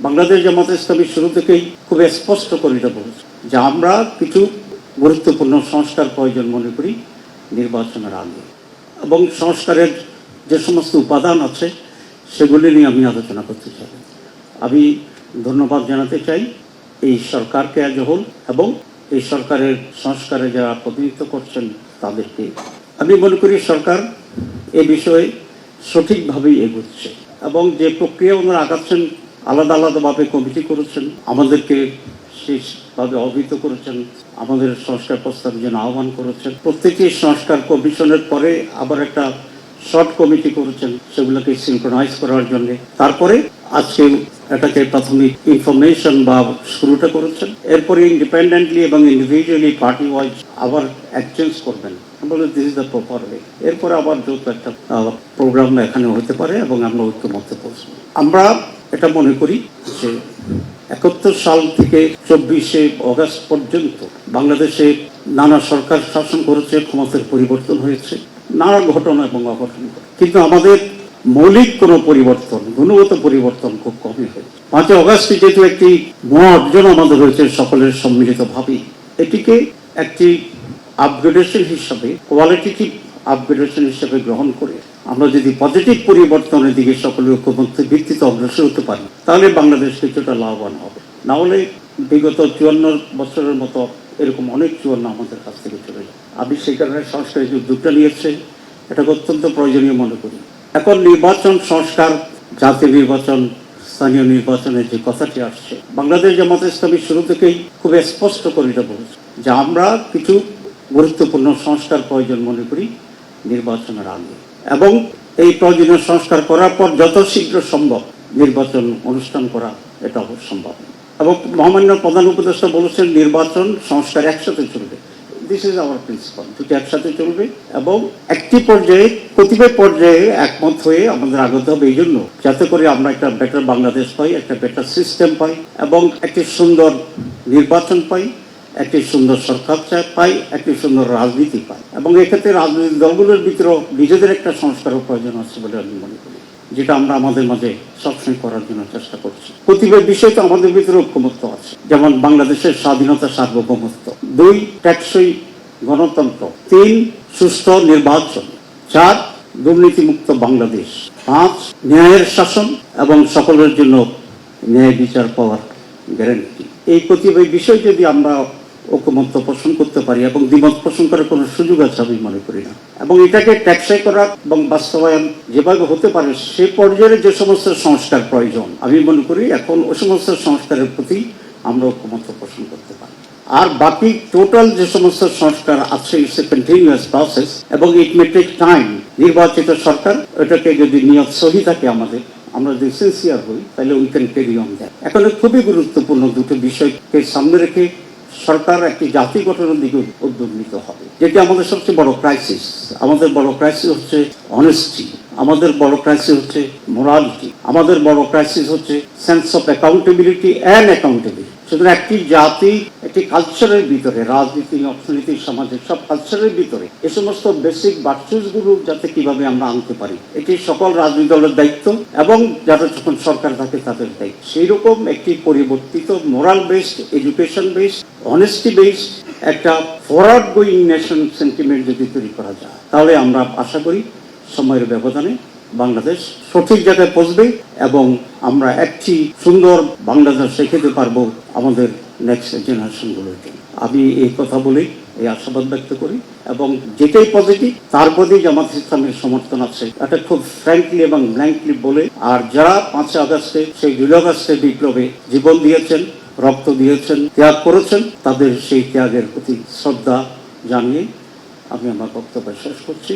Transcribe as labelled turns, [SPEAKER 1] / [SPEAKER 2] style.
[SPEAKER 1] বাংলাদেশ জামাত ইসলামী শুরু থেকেই খুব স্পষ্ট করে এটা বলেছে যে আমরা কিছু গুরুত্বপূর্ণ সংস্কার প্রয়োজন মনে করি নির্বাচনের আগে, এবং সংস্কারের যে সমস্ত উপাদান আছে সেগুলি নিয়ে আমি আলোচনা করতে চাই। আমি ধন্যবাদ জানাতে চাই এই সরকারকে আজ হল এবং এই সরকারের সংস্কারে যারা প্রতিনিধিত্ব করছেন তাদেরকে। আমি মনে করি সরকার এ বিষয়ে সঠিকভাবেই এগোচ্ছে এবং যে প্রক্রিয়া ওনারা আগাচ্ছেন, আলাদা আলাদাভাবে কমিটি করেছেন, আমাদেরকে শেষভাবে অবহিত করেছেন, আমাদের সংস্কার প্রস্তাবের জন্য আহ্বান করেছেন। প্রত্যেকটি সংস্কার কমিশনের পরে আবার একটা শর্ট কমিটি করেছেন সেগুলোকে সিনক্রোনাইজ করার জন্য। তারপরে আজকে এটাকে প্রাথমিক ইনফরমেশন বা শুরুটা করেছেন, এরপরে ইন্ডিপেন্ডেন্টলি এবং ইন্ডিভিজুয়ালি পার্টি ওয়াইজ আবার এক্সচেঞ্জ করবেন। This is the proper way. এরপরে আবার যত একটা প্রোগ্রাম এখানে হতে পারে এবং আমরা ঐক্যমত্যে পৌঁছব। আমরা এটা মনে করি যে 71 সাল থেকে 24শে অগাস্ট পর্যন্ত বাংলাদেশে নানা সরকার শাসন করেছে, ক্ষমতার পরিবর্তন হয়েছে, নানা ঘটনা এবং অঘটন, কিন্তু আমাদের মৌলিক কোনো পরিবর্তন, গুণগত পরিবর্তন খুব কমই হয়েছে। 5 অগাস্টে যেহেতু একটি মহা অর্জন আমাদের হয়েছে সকলের সম্মিলিতভাবেই, এটিকে একটি আপগ্রেডেশন হিসাবে, কোয়ালিটেটিভ আপগ্রেডেশন হিসাবে গ্রহণ করে আমরা যদি পজিটিভ পরিবর্তনের দিকে সকলের ঐক্যমত্যের ভিত্তিতে অগ্রসর হতে পারি তাহলে বাংলাদেশ কিছুটা লাভবান হবে। না হলে বিগত 54 বছরের মতো এরকম অনেক 54 আমাদের কাছ থেকে চলে যায়। আমি সেই কারণে সংস্কারের যে উদ্যোগটা নিয়েছে এটাকে অত্যন্ত প্রয়োজনীয় মনে করি। এখন নির্বাচন সংস্কার, জাতীয় নির্বাচন, স্থানীয় নির্বাচনের যে কথাটি আসছে, বাংলাদেশ জামাত ইসলামী শুরু থেকেই খুব স্পষ্ট করে এটা বলেছে যে আমরা কিছু গুরুত্বপূর্ণ সংস্কার প্রয়োজন মনে করি নির্বাচনের আগে, এবং এই প্রয়োজনীয় সংস্কার করার পর যত শীঘ্র সম্ভব নির্বাচন অনুষ্ঠান করা এটা সম্ভব। এবং মহামান্য প্রধান উপদেষ্টা বলেছেন নির্বাচন সংস্কার একসাথে চলবে। দিস ইজ আওয়ার প্রিন্সিপাল, দুটি একসাথে চলবে এবং একটি পর্যায়ে, কতিপয় পর্যায়ে একমত হয়ে আমাদের আগতে হবে, এই জন্য যাতে করে আমরা একটা বেটার বাংলাদেশ পাই, একটা বেটার সিস্টেম পাই এবং একটি সুন্দর নির্বাচন পাই, একটি সুন্দর সরকার পাই, একটি সুন্দর রাজনীতি পাই। এবং এক্ষেত্রে রাজনৈতিক দলগুলোর ভিতরেও নিজেদের একটা সংস্কারের প্রয়োজন আছে বলে আমি মনে করি, যেটা আমরা আমাদের মাঝে সবসময় করার জন্য চেষ্টা করছি। প্রতিটি বিষয় তো আমাদের ভিতরে ঐক্যমত্য আছে, যেমন বাংলাদেশের স্বাধীনতা, সার্বভৌমত্ব; 2 টেকসই গণতন্ত্র; 3 সুষ্ঠু নির্বাচন; 4 দুর্নীতিমুক্ত বাংলাদেশ; 5 ন্যায়ের শাসন এবং সকলের জন্য ন্যায় বিচার পাওয়ার গ্যারান্টি। এই প্রতিটি বিষয় যদি আমরা ঐকমত্য পোষণ করতে পারি, এবং দ্বিমত পোষণ করার কোনো সুযোগ আছে আমি মনে করি না, এবং এটাকে টেকসই করা এবং বাস্তবায়ন যেভাবে হতে পারে সে পর্যায়ে যে সমস্ত সংস্কার প্রয়োজন আমি মনে করি এখন ওই সমস্ত সংস্কারের প্রতি আমরা ঐকমত্য পোষণ করতে পারি। আর বাকি টোটাল যে সমস্ত সংস্কার আছে ইটস এ কন্টিনিউয়াস প্রসেস এবং ইট মে টেক টাইম। নির্বাচিত সরকার, এটাকে যদি নিয়ত সহি থাকে আমাদের, আমরা যদি সিনসিয়ার হই তাহলে we can carry on that. এখন খুবই গুরুত্বপূর্ণ দুটো বিষয়কে সামনে রেখে সরকার একটি জাতি গঠনের দিকে উদ্যোগ নিতে হবে, যেটি আমাদের সবচেয়ে বড় ক্রাইসিস। আমাদের বড় ক্রাইসিস হচ্ছে অনেস্টি, আমাদের বড় ক্রাইসিস হচ্ছে মোরালিটি, আমাদের বড় ক্রাইসিস হচ্ছে sense of accountability and accountability. সুতরাং একটি জাতি একটি কালচারের ভিতরে, রাজনীতি, অর্থনীতি, সামাজিক সব কালচারের ভিতরে এই সমস্ত বেসিক ভার্চুসগুলো যাতে কিভাবে আমরা আনতে পারি, এটি সকল রাজনৈতিক দলের দায়িত্ব এবং যারা যখন সরকার থাকে তাদের দায়িত্ব। সেই রকম একটি পরিবর্তিত moral based, education based, honesty based একটা ফরওয়ার্ড গোয়িং নেশন সেন্টিমেন্ট যদি তৈরি করা যায় তাহলে আমরা আশা করি সময়ের ব্যবধানে বাংলাদেশ সঠিক জায়গায় পৌঁছবে এবং আমরা একটি সুন্দর বাংলাদেশ শেখাতে পারবো আমাদের নেক্সট জেনারেশনগুলোকে। আমি এই কথা বলে এই আশাবাদ ব্যক্ত করি এবং যেটাই পজিটিভ তার প্রতি জামাত ইসলামের সমর্থন আছে, এটা খুব ফ্র্যাঙ্কলি এবং ব্ল্যাঙ্কলি বলে। আর যারা 5 আগস্টে সেই 2 আগস্টে বিপ্লবে জীবন দিয়েছেন, রক্ত দিয়েছেন, ত্যাগ করেছেন, তাদের সেই ত্যাগের প্রতি শ্রদ্ধা জানিয়ে আমি আমার বক্তব্য শেষ করছি।